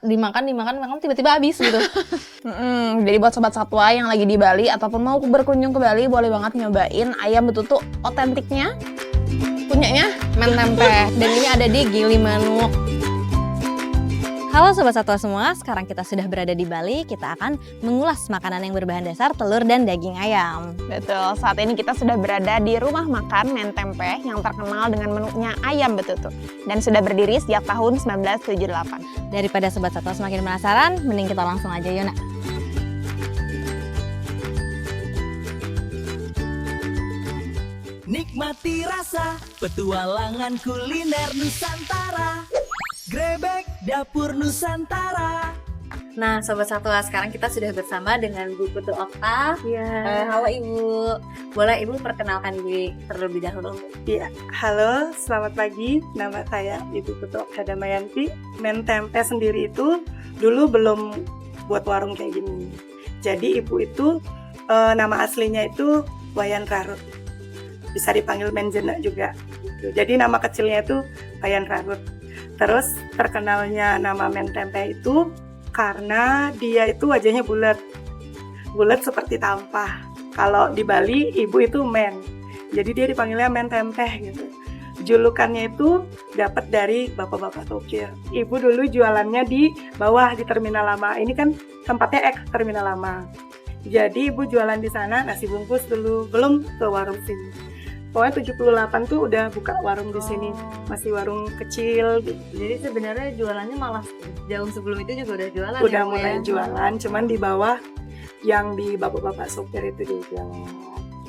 dimakan tiba-tiba habis gitu. Jadi buat sobat satwa yang lagi di Bali ataupun mau berkunjung ke Bali, boleh banget nyobain ayam betutu otentiknya punyanya Men Tempe. Dan ini ada di Gilimanuk. Halo Sobat Satwa semua, sekarang kita sudah berada di Bali. Kita akan mengulas makanan yang berbahan dasar telur dan daging ayam. Betul, saat ini kita sudah berada di rumah makan Men Tempe yang terkenal dengan menunya ayam betutu dan sudah berdiri sejak tahun 1978. Daripada Sobat Satwa semakin penasaran, mending kita langsung aja Yona. Nikmati rasa petualangan kuliner Nusantara. Grebek Dapur Nusantara. Nah Sobat Satwa, sekarang kita sudah bersama dengan Bu Putu Okta. Halo Ibu, boleh Ibu perkenalkan diri terlebih dahulu? Ya, halo, selamat pagi. Nama saya Ibu Putu Okta Damayanti. Men Tempe sendiri itu dulu belum buat warung kayak gini. Jadi ibu itu nama aslinya itu Wayan Rarut. Bisa dipanggil Men Jena juga. Jadi nama kecilnya itu Wayan Rarut. Terus terkenalnya nama Men Tempe itu karena dia itu wajahnya bulat seperti tampah. Kalau di Bali ibu itu Men, jadi dia dipanggilnya Men Tempe gitu. Julukannya itu dapat dari bapak-bapak tokir. Ibu dulu jualannya di bawah di Terminal Lama. Ini kan tempatnya eks Terminal Lama. Jadi ibu jualan di sana nasi bungkus dulu, belum ke warung sini. Pokoknya 78 tuh udah buka warung di sini, masih warung kecil gitu. Jadi sebenarnya jualannya malah jauh sebelum itu juga udah jualan. Udah ya, mulai ya? jualan, cuman di bawah yang di bapak-bapak sopir itu dia.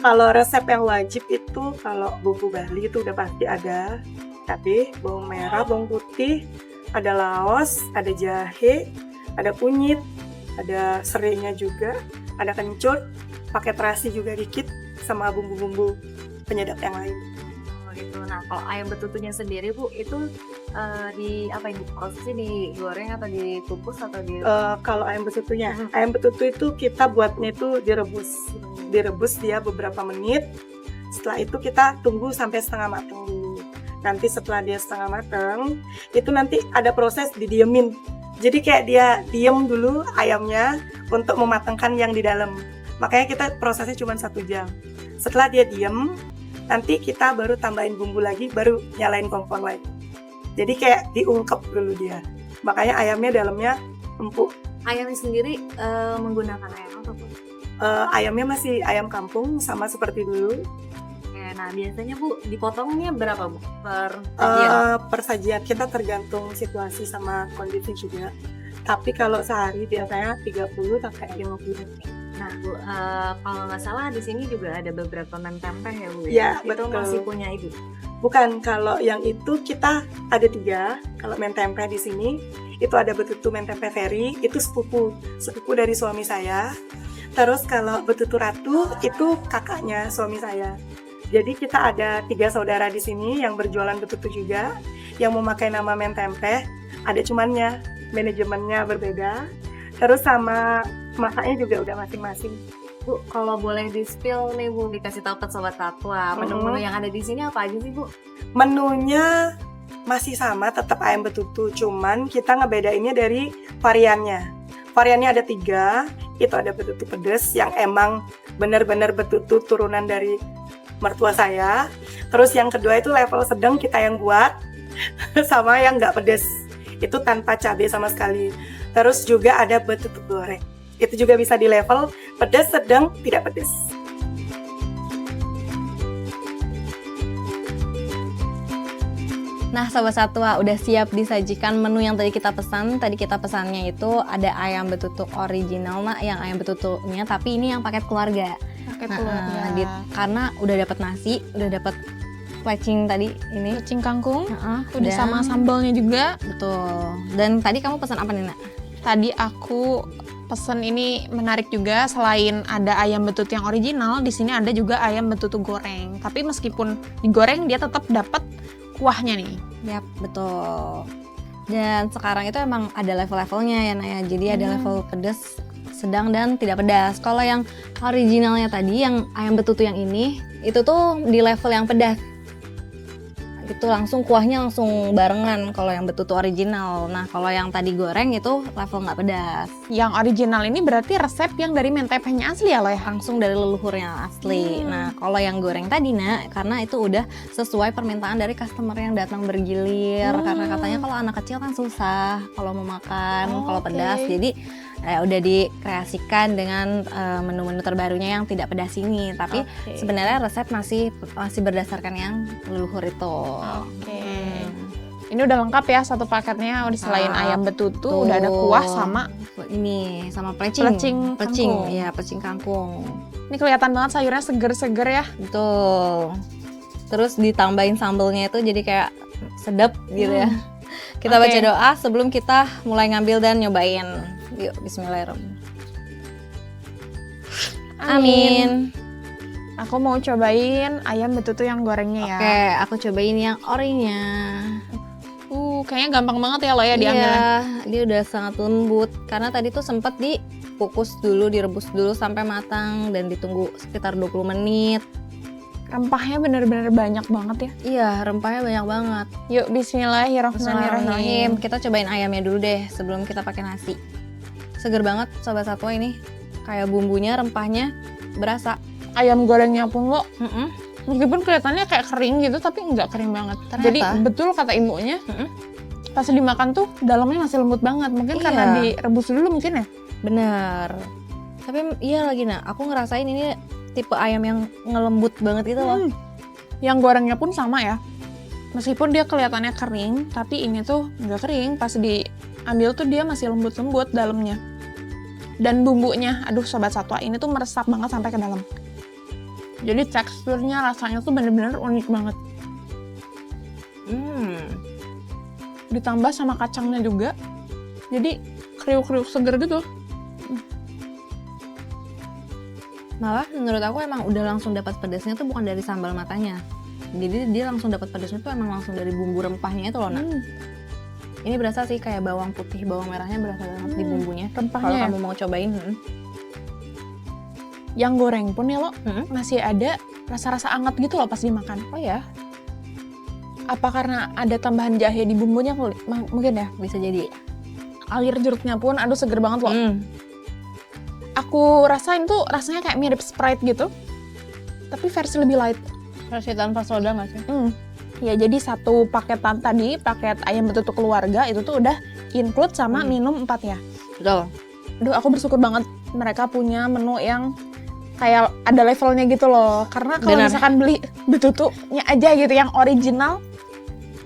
Kalau resep yang wajib itu kalau bumbu Bali itu udah pasti ada cabai, bawang merah, bawang putih, ada laos, ada jahe, ada kunyit, ada serainya juga, ada kencur, pakai terasi juga dikit, sama bumbu-bumbu penyedap yang lain. Oh gitu. Nah kalau ayam betutunya sendiri Bu, itu di apa ini? Prosesnya digoreng atau dikukus atau di? Kalau ayam betutunya, ayam betutu itu kita buatnya itu direbus dia beberapa menit. Setelah itu kita tunggu sampai setengah matang dulu. Nanti setelah dia setengah matang, itu nanti ada proses didiemin. Jadi kayak dia diem dulu ayamnya untuk mematangkan yang di dalam. Makanya kita prosesnya cuma 1 jam. Setelah dia diem, nanti kita baru tambahin bumbu lagi, baru nyalain kompor lagi. Jadi kayak diungkep dulu dia. Makanya ayamnya dalamnya empuk. Ayamnya sendiri menggunakan ayam apa Bu? Ayamnya masih ayam kampung sama seperti dulu. Oke, nah biasanya Bu dipotongnya berapa Bu per sajian? Per sajian kita tergantung situasi sama kondisi juga. Tapi kalau sehari biasanya 30 sampai 50. Nah Bu, kalau nggak salah di sini juga ada beberapa Men Tempe ya Bu? Ya, Itu betul. masih punya Ibu? Bukan, kalau yang itu kita ada 3. Kalau Men Tempe di sini itu ada betutu Men Tempe Ferry, itu sepupu dari suami saya. Terus kalau betutu Ratu itu kakaknya suami saya. Jadi kita ada 3 saudara di sini yang berjualan betutu juga, yang memakai nama Men Tempe. Ada cumannya, manajemennya berbeda. Terus sama masaknya juga udah masing-masing. Bu, kalau boleh di-spill nih Bu, dikasih tahu ke Sobat Satwa, menu-menu yang ada di sini apa aja sih Bu? Menunya masih sama, tetap ayam betutu, cuman kita ngebedainnya dari variannya. Variannya ada 3, itu ada betutu pedas yang emang benar-benar betutu turunan dari mertua saya. Terus yang kedua itu level sedang kita yang buat, sama yang nggak pedas, itu tanpa cabai sama sekali. Terus juga ada betutu goreng, itu juga bisa di level pedas, sedang, tidak pedas. Nah Sobat Satwa, udah siap disajikan menu yang tadi kita pesan. Tadi kita pesannya itu ada ayam betutu original, nah yang ayam betutunya, tapi ini yang paket keluarga. Karena udah dapat nasi, udah dapat plecing tadi ini. Cacing kangkung, udah dan- sama sambalnya juga. Betul. Dan tadi kamu pesan apa nih Nak? Tadi aku pesen ini menarik juga, selain ada ayam betutu yang original, di sini ada juga ayam betutu goreng. Tapi meskipun digoreng dia tetap dapat kuahnya nih. Yap, betul. Dan sekarang itu emang ada level-levelnya ya Naya. Jadi ada level pedas, sedang, dan tidak pedas. Kalau yang originalnya tadi, yang ayam betutu yang ini, itu tuh di level yang pedas. Itu langsung kuahnya langsung barengan kalau yang betutu original. Nah, kalau yang tadi goreng itu level nggak pedas. Yang original ini berarti resep yang dari mentempenya asli ya lo ya? Langsung dari leluhurnya asli. Nah, kalau yang goreng tadi nak, karena itu udah sesuai permintaan dari customer yang datang bergilir. Karena katanya kalau anak kecil kan susah kalau mau makan, kalau pedas. Jadi udah dikreasikan dengan menu-menu terbarunya yang tidak pedas ini. Tapi sebenarnya resep masih berdasarkan yang leluhur itu. Ini udah lengkap ya satu paketnya. Udah selain ayam betutu, udah ada kuah sama ini sama plecing kangkung. Ya, plecing kangkung. Ini kelihatan banget sayurnya seger-seger ya. Betul. Terus ditambahin sambelnya itu jadi kayak sedap gitu ya. Kita baca doa sebelum kita mulai ngambil dan nyobain. Yuk, bismillahirrahmanirrahim. Amin. Aku mau cobain ayam betutu yang gorengnya ya. Oke, aku cobain yang orinya. Kayaknya gampang banget ya lo ya diambilnya. Iya, dia udah sangat lembut. Karena tadi tuh sempat dikukus dulu, direbus dulu sampai matang dan ditunggu sekitar 20 menit. Rempahnya bener-bener banyak banget ya. Iya, rempahnya banyak banget. Yuk, bismillahirrahmanirrahim. Kita cobain ayamnya dulu deh sebelum kita pakai nasi. Seger banget Sobat Satwa ini. Kayak bumbunya, rempahnya berasa. Ayam gorengnya pun lo meskipun kelihatannya kayak kering gitu, tapi nggak kering banget. Ternyata. Jadi betul kata ibunya, pas dimakan tuh dalamnya masih lembut banget. Mungkin karena direbus dulu mungkin ya. Bener. Tapi iya lagi aku ngerasain ini tipe ayam yang ngelembut banget gitu loh. Yang gorengnya pun sama ya. Meskipun dia kelihatannya kering, tapi ini tuh nggak kering. Pas diambil tuh dia masih lembut-lembut dalamnya. Dan bumbunya, aduh Sobat Satwa, ini tuh meresap banget sampai ke dalam. Jadi teksturnya, rasanya tuh bener-bener unik banget. Ditambah sama kacangnya juga. Jadi kriuk-kriuk seger gitu. Malah menurut aku emang udah langsung dapat pedasnya tuh bukan dari sambal matanya. Jadi dia langsung dapat pedasnya tuh emang langsung dari bumbu rempahnya itu loh, Nak. Ini berasa sih kayak bawang putih, bawang merahnya berasa banget di bumbunya. Rempahnya Kalau ya? kamu mau cobain, Yang goreng pun ya lo, masih ada rasa-rasa anget gitu loh pas dimakan. Oh ya, Apa karena ada tambahan jahe di bumbunya mungkin ya? bisa jadi. Alir jeruknya pun, aduh seger banget loh. Aku rasain tuh rasanya kayak mirip Sprite gitu, tapi versi lebih light. Versi tanpa soda nggak sih? Ya jadi satu paketan tadi, paket ayam betutu keluarga itu tuh udah include sama minum 4 ya. Betul. Aduh aku bersyukur banget mereka punya menu yang kayak ada levelnya gitu loh. Karena kalau misalkan beli betutunya aja gitu yang original,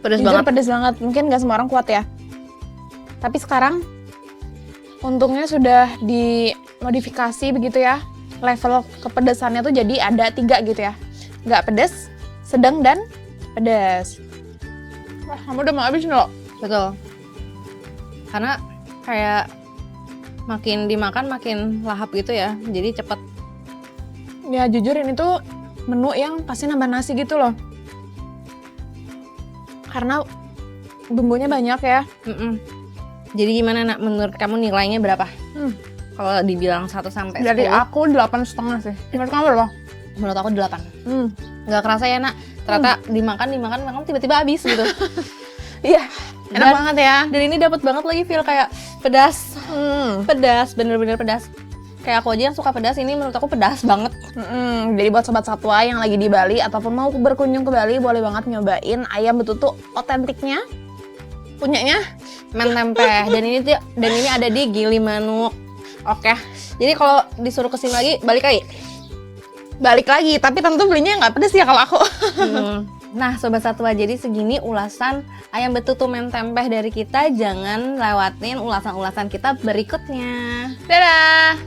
Pedas jujur banget. pedes banget. Mungkin gak semua orang kuat ya. Tapi sekarang untungnya sudah dimodifikasi begitu ya. Level kepedesannya tuh jadi ada 3 gitu ya. Gak pedes, sedang, dan pedas. Wah, kamu udah mau habis nih loh. Betul. Karena kayak makin dimakan makin lahap gitu ya. Jadi cepet. Ya jujur ini tuh menu yang pasti nambah nasi gitu loh. Karena bumbunya banyak ya. Jadi gimana Nak, menurut kamu nilainya berapa? Kalau dibilang 1 sampai 10. Dari aku 8,5 sih. Menurut kamu berapa? Menurut aku 8. Nggak kerasa ya Nak, ternyata dimakan tiba-tiba habis gitu. Iya, enak banget ya. Dan ini dapat banget lagi feel kayak pedas. Pedas, bener-bener pedas. Kayak aku aja yang suka pedas, ini menurut aku pedas banget. Jadi buat Sobat Satwa yang lagi di Bali ataupun mau berkunjung ke Bali, boleh banget nyobain ayam betutu otentiknya. Punyanya Men Tempeh. Dan ini ada di Gili Manuk. Oke. Jadi kalau disuruh kesini lagi, balik lagi. Tapi tentu belinya nggak pedes ya kalau aku. Nah Sobat Satwa, jadi segini ulasan ayam betutu Men Tempeh dari kita. Jangan lewatin ulasan-ulasan kita berikutnya. Dadah!